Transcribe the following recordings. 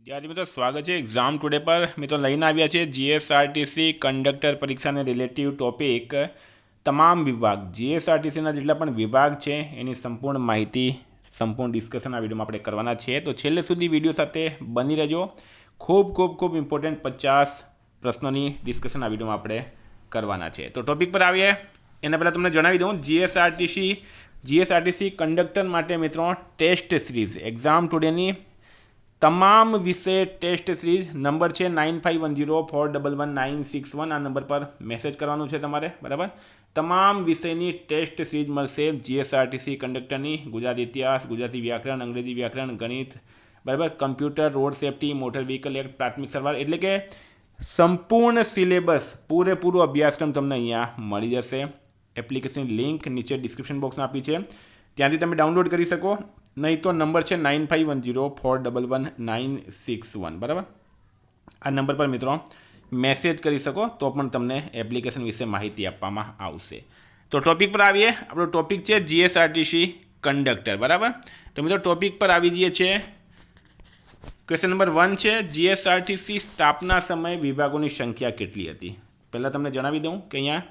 विद्यार्थी मित्रों स्वागत है एग्जाम टुडे पर मित्रों लईने आव्या छे जीएसआरटीसी कंडक्टर परीक्षा ने रिलेटिव टॉपिक तमाम विभाग जीएसआरटीसी जेटला पण विभाग छे एनी संपूर्ण माहिती संपूर्ण डिस्कशन आ विडियोमां आपणे करवाना छे। तो छेल्ले सुधी विडियो साथे बनी रहेजो। खूब खूब खूब इम्पोर्टન્ટ 50 प्रश्नोनी डिस्कशन आ विडियोमां आपणे करवाना छे। तो टॉपिक पर आवीए एना पहेला तमने जणावी दऊं जीएसआरटीसी कंडक्टर माटे मित्रों टेस्ट सीरीज एग्जाम टुडेनी तमाम विषय टेस्ट सीरीज नंबर है 9510411961 आ नंबर पर मैसेज करवानुं छे तमारे बराबर। तमाम विषयनी टेस्ट सीरीज मळशे जीएसआरटीसी कंडक्टरनी गुजराती इतिहास गुजराती व्याकरण अंग्रेजी व्याकरण गणित बराबर computer road safety motor vehicle act प्राथमिक सरवार एटले के संपूर्ण सिलेबस पूरेपूरो अभ्यासक्रम तमने अहींया मळी जशे। एप्लिकेशन लिंक नीचे डिस्क्रिप्शन बॉक्स में आपी है त्यांथी तमे डाउनलॉड करी सको। नहीं तो नंबर है 9510411961 बराबर। आ नंबर पर मित्रों मैसेज करी सको तो पण तमने एप्लिकेशन विषे माहिती आपवामां आवशे। तो टॉपिक पर आवीए। आपणो टॉपिक है जीएसआरटीसी कंडक्टर बराबर। तो मित्रों टॉपिक पर आवी जईए छे। क्वेश्चन नंबर 1 है जीएसआरटीसी स्थापना समय विभागों की संख्या केटली हती। पहला तमने जणावी दऊं कि अहींया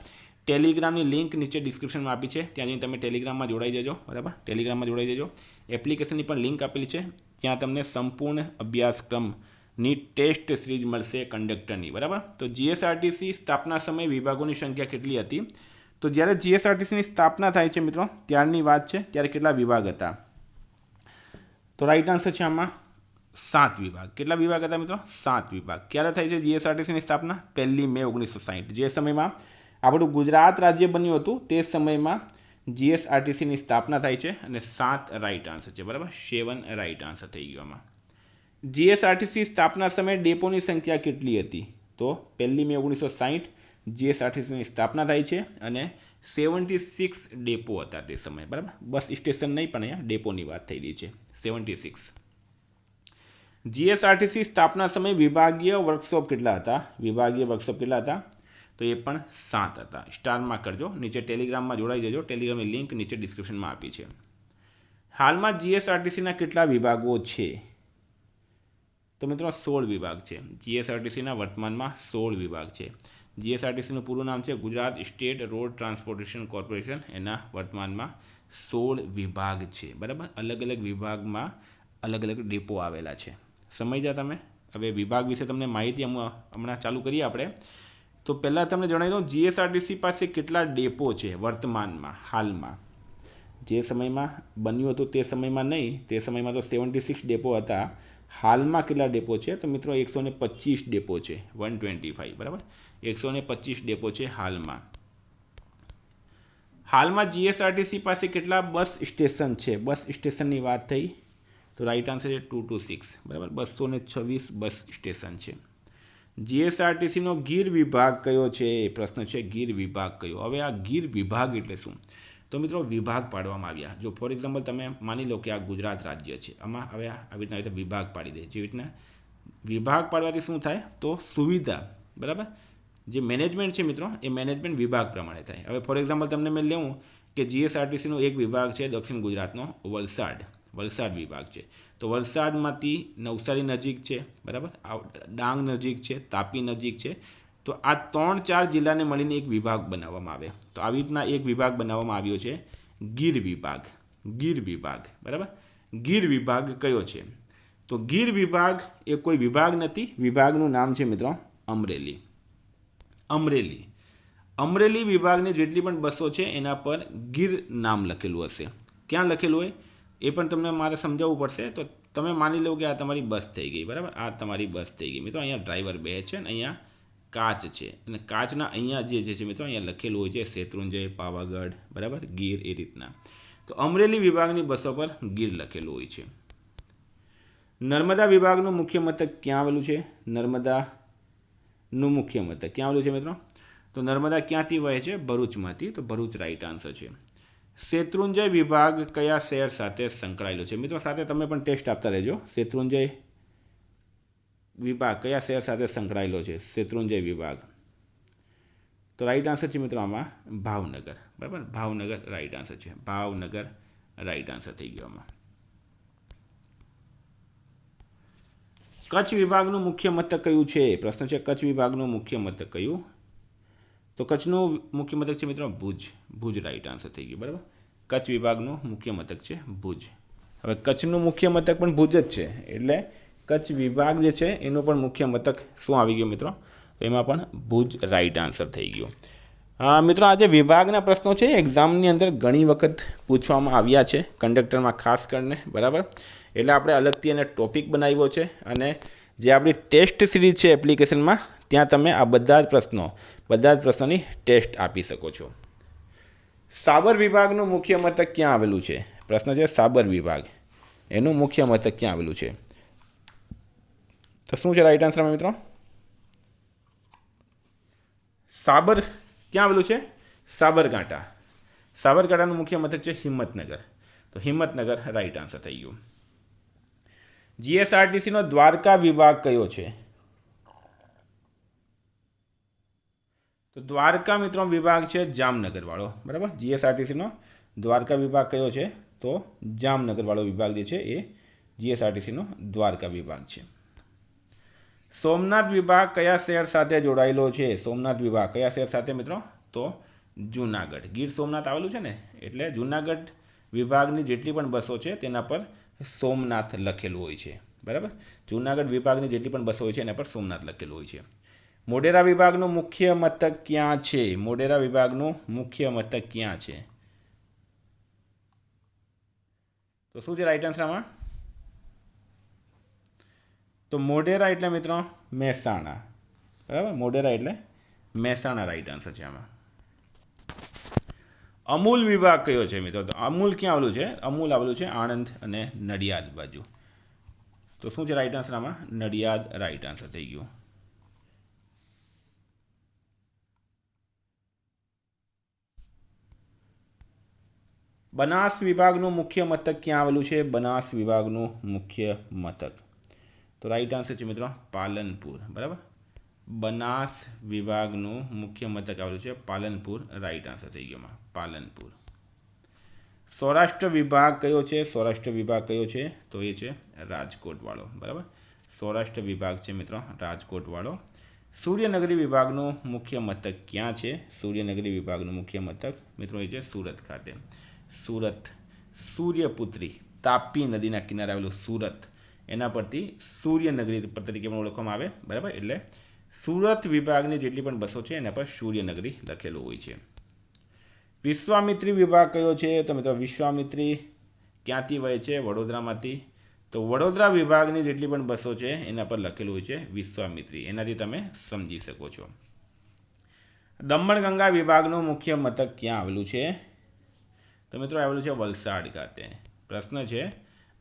टेलिग्रामनी लिंक नीचे डिस्क्रिप्शन में आपी है त्यां जईने तमे टेलिग्राम में जोड़ाई जजो बराबर। टेलिग्राम में जोड़ाई जजो। एप्लिकेशननी पण लिंक आपेली है त्यां तमने संपूर्ण अभ्यासक्रमनी टेस्ट सीरीज मळशे कंडक्टरनी बराबर। तो जीएसआरटीसी स्थापना समय विभागों की संख्या केटली हती तो ज्यारे जीएसआरटीसी स्थापना थाय छे मित्रों त्यारनी वात छे त्यारे केटला विभाग हता तो राइट आंसर है आमां 7 विभाग। केटला विभाग हता मित्रों 7 विभाग। क्यारे थाय छे जीएसआरटीसी स्थापना 1 मे 1960 जे समय में આપણું ગુજરાત રાજ્ય બન્યું હતું તે સમયમાં જીએસઆરટીસીની સ્થાપના થાય છે અને 7 રાઈટ આન્સર છે બરાબર। 7 રાઈટ આન્સર થઈ ગયો આમાં। જીએસઆરટીસી સ્થાપના સમયે ડેપોની સંખ્યા કેટલી હતી તો 1 મે 1960 જીએસઆરટીસીની સ્થાપના થાય છે અને 76 ડેપો હતા તે સમયે બરાબર। બસ સ્ટેશન નહીં પણ અહીંયા ડેપોની વાત થઈ રહી છે 76। જીએસઆરટીસી સ્થાપના સમયે વિભાગીય વર્કશોપ કેટલા હતા વિભાગીય વર્કશોપ કેટલા હતા तो ये पण 7 था। स्टार में करजो नीचे टेलिग्राम में जोड़ाई जजो। टेलिग्राम की लिंक नीचे डिस्क्रिप्शन में आपी है। हाल में जीएसआरटीसी केटला विभागों है तो मित्रों 16 विभाग है। जीएसआरटीसी वर्तमान में 16 विभाग है। जीएसआरटीसी पूરું नाम है Gujarat state road transportation corporation एना वर्तमान में 16 विभाग है बराबर। अलग अलग विभाग में अलग अलग डेपो आवेला है। समझ्या तमे। हवे विभाग विषे तमने माहिती हमणां चालू करीए आपणे। तो पहला तमने जणावी दऊं जीएसआरटीसी पासे केटला डेपो है वर्तमान में हाल में। जे समय में बन्युं हतुं ते समय में नहीं ते समय में तो 76 डेपो था। हाल में केटला डेपो है तो मित्रों 125 डेपो है 125 बराबर। 125 डेपो है हाल में। हाल में जीएसआरटीसी पासे केटला बस स्टेशन है बस स्टेशन की बात थी तो राइट आंसर है 226 बराबर। 226 बस स्टेशन है। जीएसआरटीसी नो गीर विभाग कयो छे प्रश्न है गीर विभाग कयो। हवे आ गीर विभाग एटले शुं तो मित्रों विभाग पाडवामां आव्या। जो फॉर एक्जाम्पल तमे मानी लो कि आ गुजरात राज्य है आमां हवे आवी रीतना विभाग पाड़ी दे। जेवी रीतना विभाग पाडवाथी शुं थाय तो सुविधा बराबर जे मैनेजमेंट है मित्रों ए मैनेजमेंट विभाग प्रमाणे थाय। हवे फॉर एक्जाम्पल तमने मैं लेवुं कि जीएसआरटीसी नो एक विभाग है दक्षिण गुजरातनो वलसाड विभाग है तो वलसाड में नवसारी नजीक है बराबर। डांग नजीक है तापी नजीक है तो आ 3-4 जिला ने मळीने एक विभाग बनाववामां आवे। तो आ रीतना एक विभाग बनाववामां आव्यो छे गीर विभाग बराबर। गीर विभाग कयो छे तो गीर विभाग ए कोई विभाग नथी। विभागनुं नाम है मित्रों अमरेली विभागनी जेटली पण बसो छे एना पर गीर नाम लखेलुं हशे। क्यां लखेलुं होय ए पण तमने मारे समजावવું પડશે। तो तमे मानी लो कि आ तमारी बस थई गई बराबर। आ तमारी बस थई गई मित्रों। अहींया ड्राइवर बेहे छे अने अहींया काच छे अने काचना अहींया जे छे मित्रों अहींया लखेलुं होय छे शेत्रुंजय पावागढ़ बराबर गीर ए रीतना। तो अमरेली विभागनी बसों पर गीर लखेलुं होय छे। नर्मदा विभागनुं मुख्य मथक क्यां आवेलुं छे नर्मदानुं मुख्य मथक क्यां आवेलुं छे मित्रों तो नर्मदा क्यांथी वहे छे भरूचमांथी तो भरूच राइट आंसर है। शेत्रुंजय विभाग कया शहर साथे संकळायेलो छे मित्रों साथे तमे पण टेस्ट आपता रहेजो। शेत्रुंजय विभाग कया शहर साथे संकळायेलो छे शेत्रुंजय विभाग तो राइट आंसर है मित्रों आमां भावनगर बराबर। भावनगर राइट आंसर है। भावनगर राइट आंसर थई गयो आमां। કચ્છ વિભાગનું મુખ્ય મથક કયું છે? પ્રશ્ન છે કચ્છ વિભાગનું મુખ્ય મથક કયું? તો કચ્છનું મુખ્ય મથક છે મિત્રો ભુજ. ભુજ રાઈટ આન્સર થઈ ગયું, બરાબર. કચ્છ વિભાગનું મુખ્ય મથક છે ભુજ. હવે કચ્છનું મુખ્ય મથક પણ ભુજ જ છે, એટલે કચ્છ વિભાગ જે છે એનું પણ મુખ્ય મથક શું આવી ગયું મિત્રો? તો એમાં પણ ભુજ રાઈટ આન્સર થઈ ગયો. મિત્રો આ જે વિભાગના પ્રશ્નો છે એક્ઝામની અંદર ઘણી વખત પૂછવામાં આવ્યા છે, કંડક્ટરમાં ખાસ કરીને, બરાબર. એટલે આપણે અલગથી એને ટોપિક બનાવ્યો છે, અને જે આપણી ટેસ્ટ સિરીઝ છે એપ્લિકેશનમાં, ત્યાં તમે આ બધા જ પ્રશ્નોની ટેસ્ટ આપી શકો છો. સાબર વિભાગનું મુખ્ય મથક ક્યાં આવેલું છે? પ્રશ્ન છે સાબર વિભાગ એનું મુખ્ય મથક ક્યાં આવેલું છે? તો શું છે રાઈટ આન્સરમાં મિત્રો? સાબર ક્યાં આવેલું છે? સાબરકાંઠા. સાબરકાંઠાનું મુખ્ય મથક છે હિંમતનગર. તો હિંમતનગર રાઈટ આન્સર થઈ ગયું. જીએસઆરટીસીનો દ્વારકા વિભાગ કયો છે? તો દ્વારકા મિત્રો વિભાગ છે જામનગર વાળો, બરાબર. જીએસઆરટીસીનો દ્વારકા વિભાગ કયો છે? તો જામનગર વાળો વિભાગ જે છે એ જીએસઆરટીસીનો દ્વારકા વિભાગ છે. સોમનાથ વિભાગ કયા શહેર સાથે જોડાયેલો છે? સોમનાથ વિભાગ કયા શહેર સાથે મિત્રો? તો જૂનાગઢ. ગીર સોમનાથ આવેલું છે ને, એટલે જૂનાગઢ વિભાગની જેટલી પણ બસો છે તેના પર સોમનાથ લખેલું હોય છે, બરાબર. જૂનાગઢ વિભાગની જેટલી પણ બસો હોય છે એના પર સોમનાથ લખેલું હોય છે. મોઢેરા વિભાગનું મુખ્ય મથક ક્યાં છે? મોઢેરા વિભાગનું મુખ્ય મથક ક્યાં છે? તો શું છે રાઈટ આન્સર આમાં? તો મોઢેરા એટલે મિત્રો મહેસાણા, બરાબર. મોઢેરા એટલે મહેસાણા રાઈટ આન્સર છે આમાં. અમૂલ વિભાગ કયો છે મિત્રો? તો અમૂલ ક્યાં આવેલું છે? અમૂલ આવેલું છે આણંદ અને નડિયાદ બાજુ. તો શું છે રાઈટ આન્સર આમાં? નડિયાદ રાઈટ આન્સર થઈ ગયું. બનાસ વિભાગનું મુખ્ય મથક ક્યાં આવેલું છે? બનાસ વિભાગનું મુખ્ય મથક. તો રાઈટ આન્સર છે મિત્રો પાલનપુર, બરાબર. બનાસ વિભાગનું મુખ્ય મથક આવેલું છે પાલનપુર રાઈટ આન્સર થઈ ગયો પાલનપુર. સૌરાષ્ટ્ર વિભાગ કયો છે? સૌરાષ્ટ્ર વિભાગ કયો છે? તો એ છે રાજકોટ વાળો, બરાબર. સૌરાષ્ટ્ર વિભાગ છે મિત્રો રાજકોટ વાળો. સૂર્યનગરી વિભાગનું મુખ્ય મથક ક્યાં છે? સૂર્યનગરી વિભાગનું મુખ્ય મથક મિત્રો એ છે સુરત ખાતે. સુરત. સૂર્યપુત્રી તાપી નદીના કિનારે આવેલું સુરત, એના પરથી સૂર્યનગરી તરીકે પણ ઓળખવામાં આવે, બરાબર. એટલે સુરત વિભાગની જેટલી પણ બસો છે એના પર સૂર્યનગરી લખેલું હોય છે. વિશ્વામિત્રી વિભાગ કયો છે? તો મિત્રો વિશ્વામિત્રી ક્યાંથી વહે છે? વડોદરામાંથી. તો વડોદરા વિભાગની જેટલી પણ બસો છે એના પર લખેલું હોય છે વિશ્વામિત્રી. એનાથી તમે સમજી શકો છો. દમણગંગા વિભાગનું મુખ્ય મથક ક્યાં આવેલું છે? તો મિત્રો આવેલું છે વલસાડ ખાતે. પ્રશ્ન છે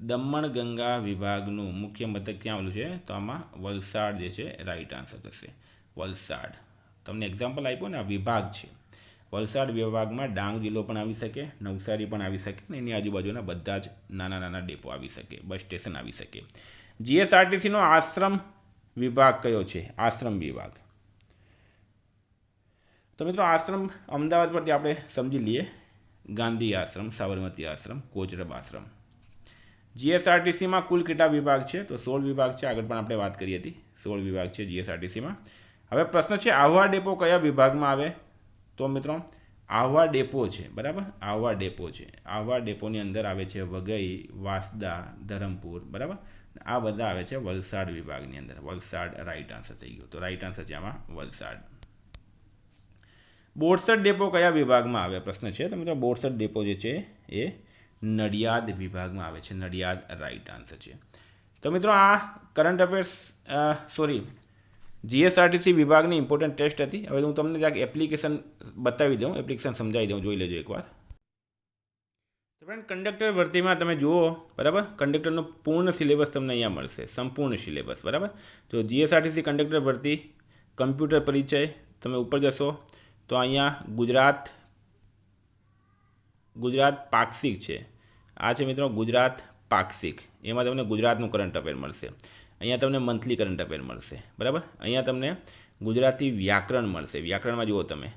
દમણગંગા વિભાગનું મુખ્ય મથક ક્યાં આવેલું છે? તો આમાં વલસાડ જે છે રાઈટ આન્સર થશે. વલસાડ. તમને એક્ઝામ્પલ આપ્યું ને, આ વિભાગ છે. વલસાડ વિભાગમાં ડાંગ જિલ્લો પણ આવી શકે, નવસારી પણ આવી શકે, ને એની આજુબાજુના બધા જ નાના નાના ડેપો આવી શકે, બસ સ્ટેશન આવી શકે. જીએસઆરટીસીનો આશ્રમ વિભાગ કયો છે? આશ્રમ વિભાગ. તો મિત્રો આશ્રમ અમદાવાદ પરથી આપણે સમજી લઈએ. ગાંધી આશ્રમ, સાબરમતી આશ્રમ, કોચરબ આશ્રમ. જીએસઆરટીસીમાં કુલ કેટલા વિભાગ છે? તો 16 વિભાગ છે. આગળ પણ આપણે વાત કરી હતી, 16 વિભાગ છે જીએસઆરટીસીમાં. હવે પ્રશ્ન છે આહવા ડેપો કયા વિભાગમાં આવે? તો મિત્રો આહવા ડેપો છે, બરાબર. આહવા ડેપો છે. આહવા ડેપોની અંદર આવે છે વઘઈ, વાંસદા, ધરમપુર, બરાબર. આ બધા આવે છે વલસાડ વિભાગની અંદર. વલસાડ રાઈટ આન્સર થઈ ગયો. તો રાઈટ આન્સર છે આમાં વલસાડ. બોરસદ ડેપો કયા વિભાગમાં આવે? પ્રશ્ન છે. તો મિત્રો બોરસદ ડેપો જે છે એ નડિયાદ વિભાગમાં આવે છે. નડિયાદ રાઈટ આન્સર છે. તો મિત્રો આ કરંટ અફેર્સ જીએસઆરટીસી વિભાગની ઇમ્પોર્ટન્ટ ટેસ્ટ હતી. હવે હું તમને જ્યાં એપ્લિકેશન બતાવી દઉં, એપ્લિકેશન સમજાવી દઉં, જોઈ લેજો એકવાર. તો ફ્રેન્ડ કંડક્ટર ભરતીમાં તમે જુઓ, બરાબર. કંડક્ટરનો પૂર્ણ સિલેબસ તમને અહીંયા મળશે, સંપૂર્ણ સિલેબસ, બરાબર. તો જીએસઆરટીસી કંડક્ટર ભરતી કમ્પ્યુટર પરિચય, તમે ઉપર જશો તો અહીંયા ગુજરાત પાક્ષિક છે. આ છે મિત્રો ગુજરાત પાક્ષિક. એમાં તમને ગુજરાતનું કરંટ અફેર મળશે. અહીંયા તમને મંથલી કરંટ અફેર મળશે, બરાબર. અહીંયા તમને ગુજરાતી વ્યાકરણ મળશે. વ્યાકરણમાં જુઓ તમે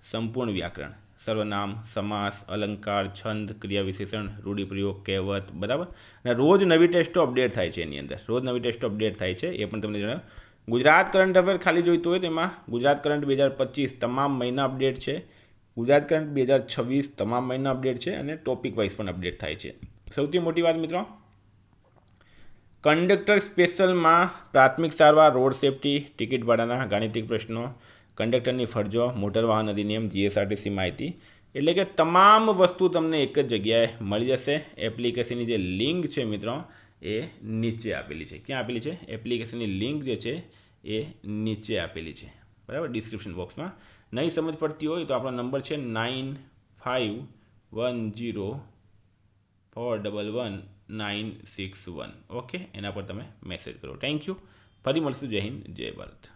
સંપૂર્ણ વ્યાકરણ, સર્વનામ, સમાસ, અલંકાર, છંદ, ક્રિયા વિશેષણ, રૂઢિપ્રયોગ, કહેવત, બરાબર. અને રોજ નવી ટેસ્ટો અપડેટ થાય છે એની અંદર, રોજ નવી ટેસ્ટો અપડેટ થાય છે એ પણ તમને જણાવ્યું. ગુજરાત કરંટ અફેર ખાલી જોઈતું હોય તેમાં ગુજરાત કરંટ 2025 તમામ મહિના અપડેટ છે, ગુજરાત કરંટ 2026 તમામ મહિના અપડેટ છે, અને ટોપિક વાઇઝ પણ અપડેટ થાય છે. સૌથી મોટી વાત મિત્રો, કંડક્ટર સ્પેશિયલમાં પ્રાથમિક સારવાર, રોડ સેફટી, ટિકિટ ભાડાના ગાણિતિક પ્રશ્નો, કંડક્ટરની ફરજો, મોટર વાહન અધિનિયમ, જીએસઆરટીસી માહિતી, એટલે કે તમામ વસ્તુ તમને એક જ જગ્યાએ મળી જશે. એપ્લિકેશનની જે લિંક છે મિત્રો એ નીચે આપેલી છે. ક્યાં આપેલી છે? એપ્લિકેશનની લિંક જે છે એ નીચે આપેલી છે, બરાબર, ડિસ્ક્રિપ્શન બોક્સમાં. નહીં સમજ પડતી હોય તો આપણો નંબર છે 9510411961. ઓકે, એના પર તમે મેસેજ કરો. Thank you. ફરી મળશું. જય હિન્દ, જય ભારત.